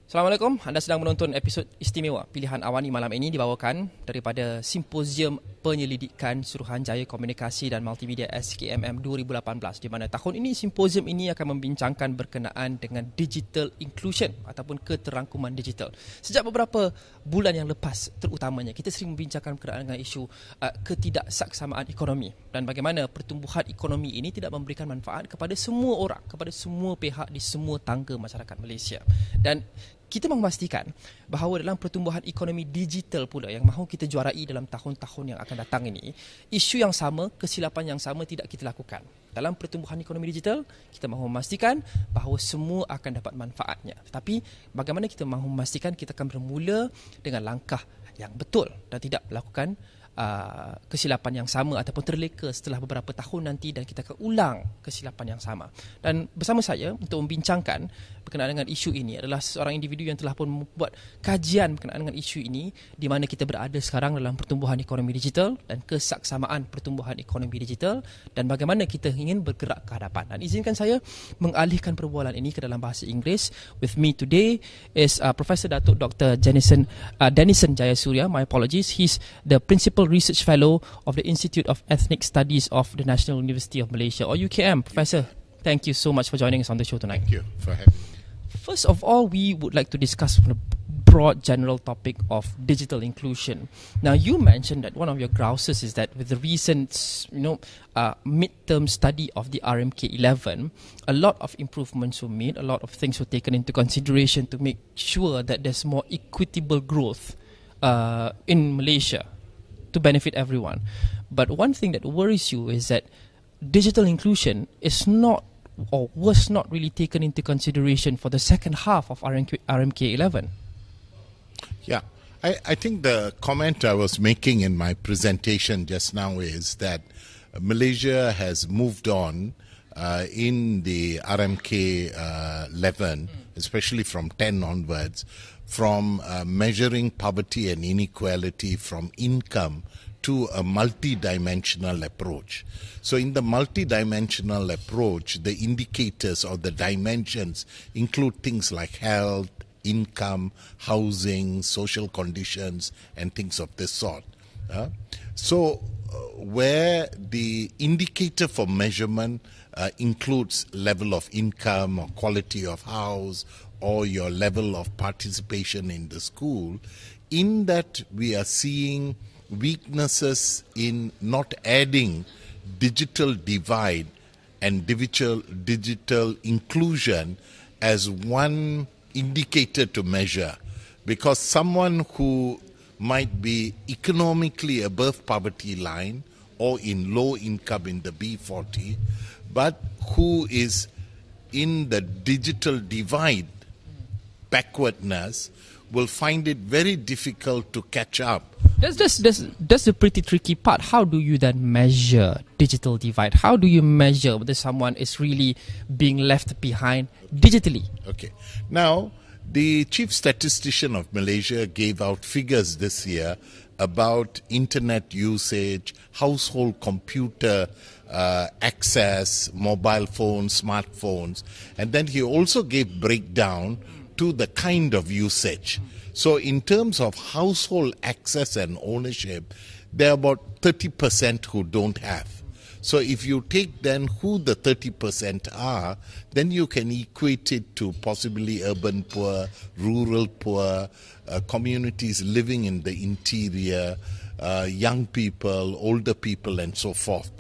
Assalamualaikum, anda sedang menonton episod istimewa Pilihan Awani malam ini dibawakan daripada Simposium Penyelidikan Suruhanjaya Komunikasi dan Multimedia SKMM 2018, di mana tahun ini simposium ini akan membincangkan berkenaan dengan digital inclusion ataupun keterangkuman digital. Sejak beberapa bulan yang lepas terutamanya, kita sering membincangkan berkenaan dengan isu ketidaksaksamaan ekonomi dan bagaimana pertumbuhan ekonomi ini tidak memberikan manfaat kepada semua orang, kepada semua pihak di semua tangga masyarakat Malaysia. Dan kita memastikan bahawa dalam pertumbuhan ekonomi digital pula yang mahu kita juarai dalam tahun-tahun yang akan datang ini, isu yang sama, kesilapan yang sama tidak kita lakukan. Dalam pertumbuhan ekonomi digital, kita mahu memastikan bahawa semua akan dapat manfaatnya. Tetapi bagaimana kita mahu memastikan kita akan bermula dengan langkah yang betul dan tidak melakukan kesilapan yang sama ataupun terleka setelah beberapa tahun nanti dan kita akan ulang kesilapan yang sama. Dan bersama saya untuk membincangkan berkenaan dengan isu ini adalah seorang individu yang telah pun membuat kajian berkenaan dengan isu ini, di mana kita berada sekarang dalam pertumbuhan ekonomi digital dan kesaksamaan pertumbuhan ekonomi digital dan bagaimana kita ingin bergerak ke hadapan. Dan izinkan saya mengalihkan perbualan ini ke dalam bahasa Inggeris. With me today is Professor Datuk Dr. Denison Jayasuriya. My apologies. He's the Principal Research Fellow of the Institute of Ethnic Studies of the National University of Malaysia, or UKM. Professor, thank you so much for joining us on the show tonight. Thank you for having me. First of all, we would like to discuss the broad general topic of digital inclusion. Now, you mentioned that one of your grouses is that with the recent, midterm study of the RMK11, a lot of improvements were made, a lot of things were taken into consideration to make sure that there's more equitable growth in Malaysia to benefit everyone. But one thing that worries you is that digital inclusion is not or was not really taken into consideration for the second half of RMK11. Yeah, I think the comment I was making in my presentation just now is that Malaysia has moved on in the RMK 11, especially from 10 onwards, from measuring poverty and inequality from income to a multi-dimensional approach. So in the multi-dimensional approach, the indicators or the dimensions include things like health, income, housing, social conditions, and things of this sort. Where the indicator for measurement includes level of income or quality of house or your level of participation in the school, in that we are seeing weaknesses in not adding digital divide and digital inclusion as one indicator to measure, because someone who might be economically above poverty line or in low income in the B40, but who is in the digital divide backwardness, will find it very difficult to catch up. That's the pretty tricky part. How do you then measure digital divide? How do you measure whether someone is really being left behind digitally? Okay. Now, the chief statistician of Malaysia gave out figures this year about internet usage, household computer access, mobile phones, smartphones, and then he also gave breakdown to the kind of usage. So in terms of household access and ownership, there are about 30% who don't have. So if you take then who the 30% are, then you can equate it to possibly urban poor, rural poor, communities living in the interior, young people, older people, and so forth.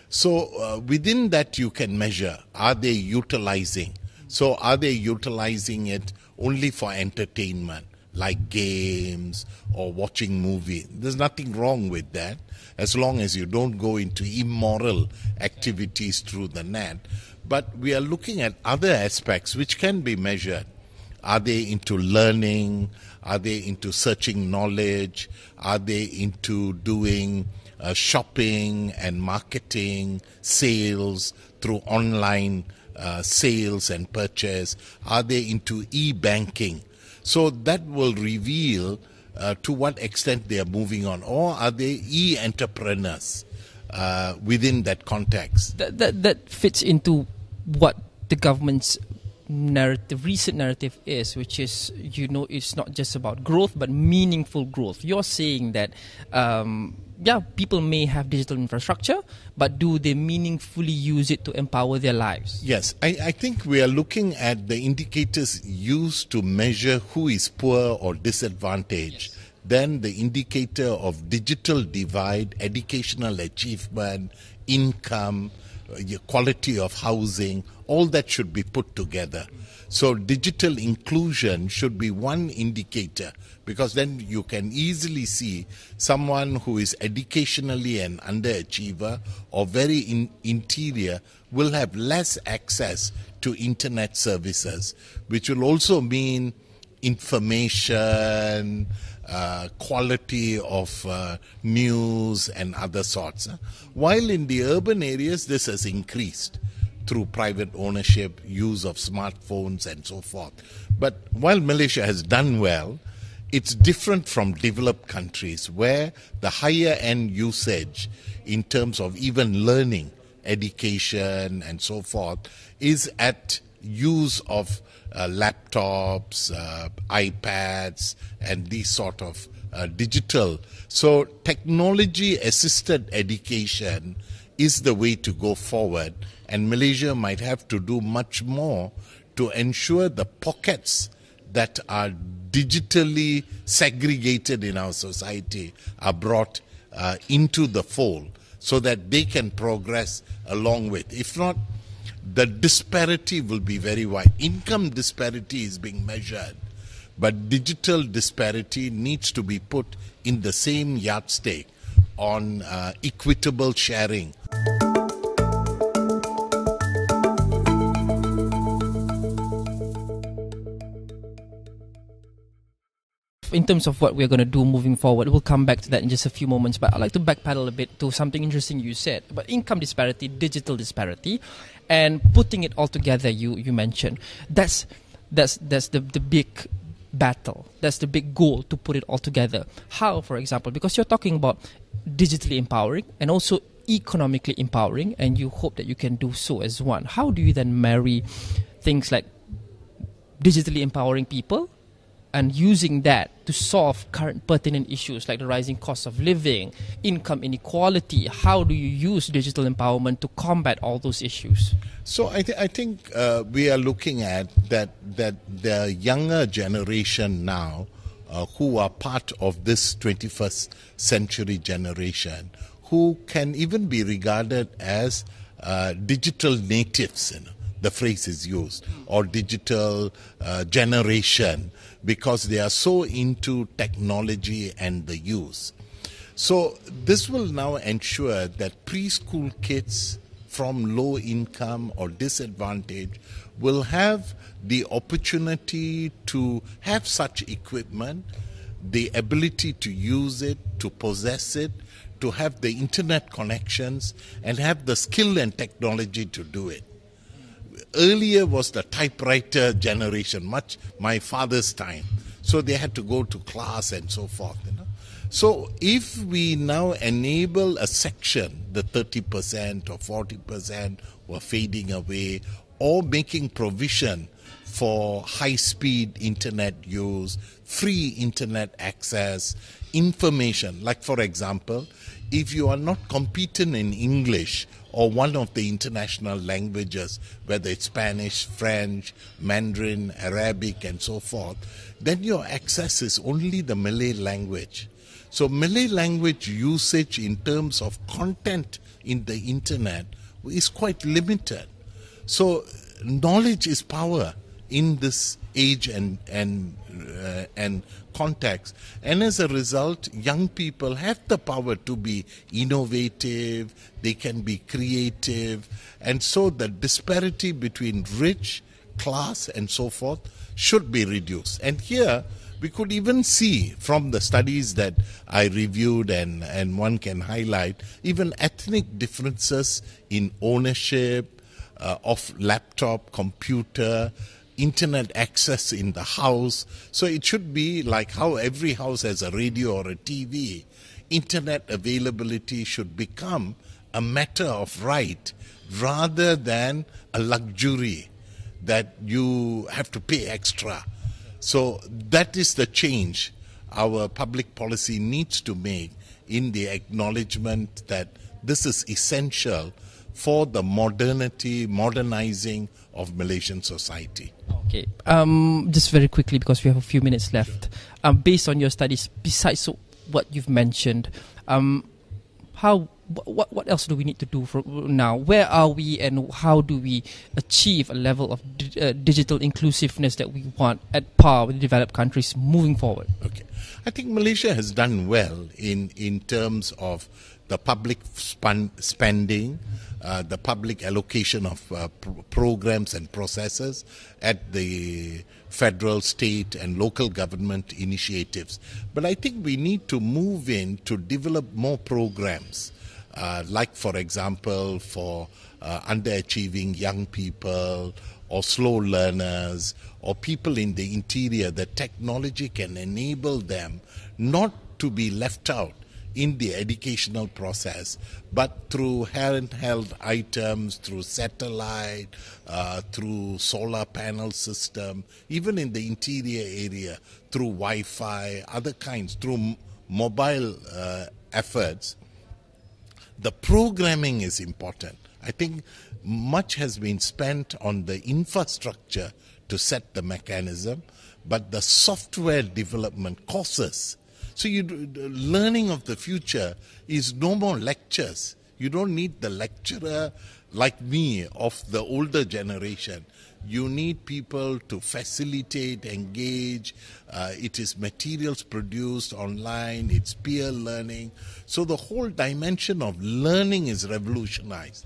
So within that you can measure, are they utilizing? So are they utilizing it only for entertainment, like games or watching movies? There's nothing wrong with that, as long as you don't go into immoral activities through the net. But we are looking at other aspects which can be measured. Are they into learning? Are they into searching knowledge? Are they into doing shopping and marketing, sales through online sales and purchase? Are they into e-banking? So that will reveal to what extent they are moving on. Or are they e-entrepreneurs within that context? That fits into what the government's recent narrative is, which is, it's not just about growth, but meaningful growth. You're saying that, people may have digital infrastructure, but do they meaningfully use it to empower their lives? Yes, I think we are looking at the indicators used to measure who is poor or disadvantaged. Yes. Then the indicator of digital divide, educational achievement, income, quality of housing, all that should be put together. So digital inclusion should be one indicator, because then you can easily see someone who is educationally an underachiever or very interior will have less access to internet services, which will also mean information, quality of news and other sorts. While in the urban areas, this has increased through private ownership, use of smartphones and so forth. But while Malaysia has done well, it's different from developed countries where the higher end usage in terms of even learning, education and so forth is at use of laptops, iPads and these sort of digital. So technology assisted education is the way to go forward, and Malaysia might have to do much more to ensure the pockets that are digitally segregated in our society are brought into the fold so that they can progress along with. If not, the disparity will be very wide. Income disparity is being measured, but digital disparity needs to be put in the same yardstick on equitable sharing. In terms of what we're going to do moving forward, we'll come back to that in just a few moments, but I'd like to backpedal a bit to something interesting you said about income disparity, digital disparity, and putting it all together. You mentioned that's the big battle, that's the big goal, to put it all together. How, for example, because you're talking about digitally empowering and also economically empowering, and you hope that you can do so as one. How do you then marry things like digitally empowering people and using that to solve current pertinent issues like the rising cost of living, income inequality? How do you use digital empowerment to combat all those issues? So I think we are looking at that the younger generation now who are part of this 21st century generation, who can even be regarded as digital natives, the phrase is used, or digital generation, because they are so into technology and the use. So this will now ensure that preschool kids from low income or disadvantaged will have the opportunity to have such equipment, the ability to use it, to possess it, to have the internet connections and have the skill and technology to do it. Earlier was the typewriter generation, much my father's time. So they had to go to class and so forth. So if we now enable a section, the 30% or 40% were fading away, or making provision for high-speed internet use, free internet access, information. Like, for example, if you are not competent in English or one of the international languages, whether it's Spanish, French, Mandarin, Arabic, and so forth, then your access is only the Malay language. So Malay language usage in terms of content in the internet is quite limited. So knowledge is power in this age and context. And as a result, young people have the power to be innovative, they can be creative, and so the disparity between rich, class, and so forth should be reduced. And here, we could even see from the studies that I reviewed and one can highlight, even ethnic differences in ownership of laptop, computer, internet access in the house. So it should be like how every house has a radio or a TV. Internet availability should become a matter of right rather than a luxury. that you have to pay extra. So that is the change our public policy needs to make, in the acknowledgement that this is essential for the modernizing of Malaysian society. Okay. Just very quickly, because we have a few minutes left. Based on your studies, besides what you've mentioned, what else do we need to do now? Where are we, and how do we achieve a level of digital inclusiveness that we want at par with developed countries moving forward? Okay, I think Malaysia has done well in terms of the public spending, the public allocation of programs and processes at the federal, state and local government initiatives. But I think we need to move in to develop more programs, like for example for underachieving young people or slow learners or people in the interior. The technology can enable them not to be left out in the educational process, but through handheld items, through satellite, through solar panel system, even in the interior area, through Wi-Fi, other kinds, through mobile efforts. The programming is important. I think much has been spent on the infrastructure to set the mechanism, but the software development courses. So learning of the future is no more lectures. You don't need the lecturer like me of the older generation. You need people to facilitate, engage. It is materials produced online. It's peer learning. So the whole dimension of learning is revolutionized.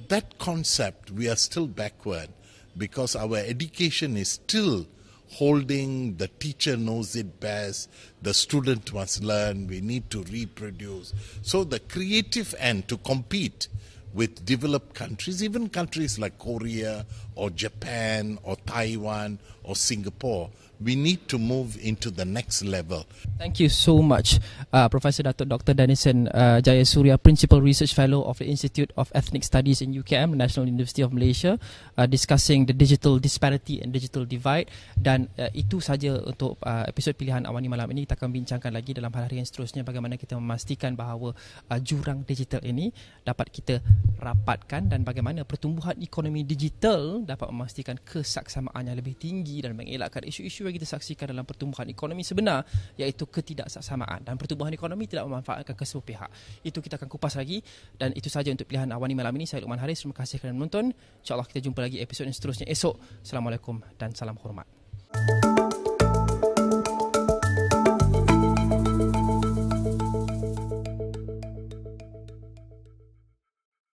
That concept, we are still backward because our education is still holding the teacher knows it best, the student must learn, we need to reproduce. So the creative end to compete with developed countries, even countries like Korea or Japan or Taiwan or Singapore, we need to move into the next level. Thank you so much, Professor Dr. Danison Jayasuriya, Principal Research Fellow of the Institute of Ethnic Studies in UKM, the National University of Malaysia, discussing the digital disparity and digital divide. Dan itu saja untuk episod Pilihan Awani malam ini. Kita akan bincangkan lagi dalam hari-hari yang seterusnya bagaimana kita memastikan bahawa jurang digital ini dapat kita rapatkan dan bagaimana pertumbuhan ekonomi digital dapat memastikan kesaksamaan yang lebih tinggi dan mengelakkan isu-isu yang kita saksikan dalam pertumbuhan ekonomi sebenar, iaitu ketidaksaksamaan, dan pertumbuhan ekonomi tidak memanfaatkan kesemua pihak. Itu kita akan kupas lagi, dan itu saja untuk Pilihan Awani malam ini. Saya Luqman Hariz, terima kasih kerana menonton. InsyaAllah kita jumpa lagi episod yang seterusnya esok. Assalamualaikum dan salam hormat.